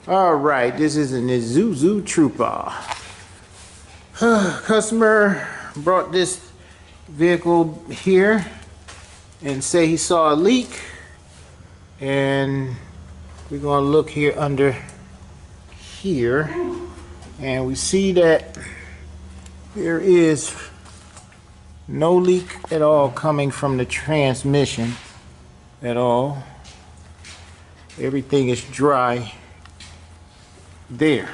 All right, this is an Isuzu Trooper. Customer brought this vehicle here and say he saw a leak, and we're gonna look here under here, and we see that there is no leak at all coming from the transmission at all. Everything is dry there.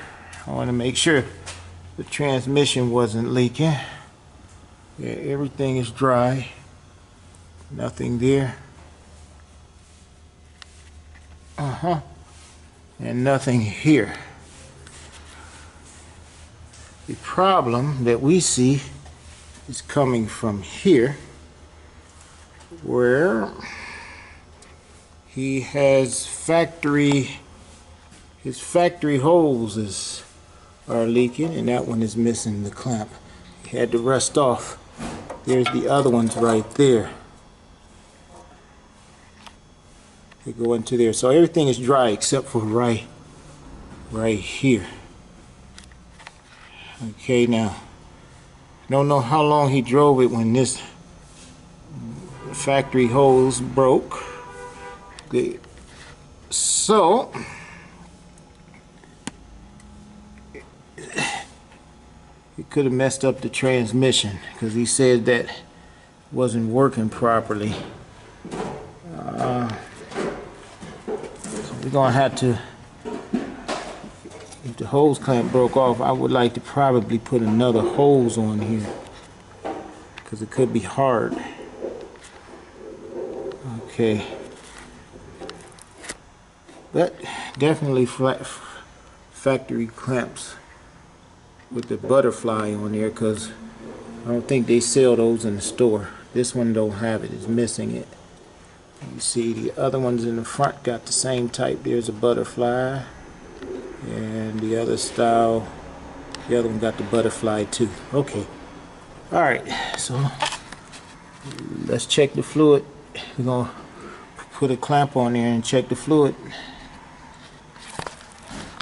I want to make sure the transmission wasn't leaking. Yeah, everything is dry. Nothing there. And nothing here. The problem that we see is coming from here, where he has his factory hoses are leaking, and that one is missing the clamp. He had to rust off. There's the other ones right there. They go into there. So everything is dry except for right here. Okay, now don't know how long he drove it when this factory hose broke. So he could have messed up the transmission, because he said that wasn't working properly. So we're gonna have to, if the hose clamp broke off, I would like to probably put another hose on here, because it could be hard. Okay, but definitely flat factory clamps with the butterfly on there, because I don't think they sell those in the store. This one don't have it, it's missing it. You see the other ones in the front got the same type. There's a butterfly, and the other style, the other one got the butterfly too. Okay, alright, so let's check the fluid. We're gonna put a clamp on there and check the fluid.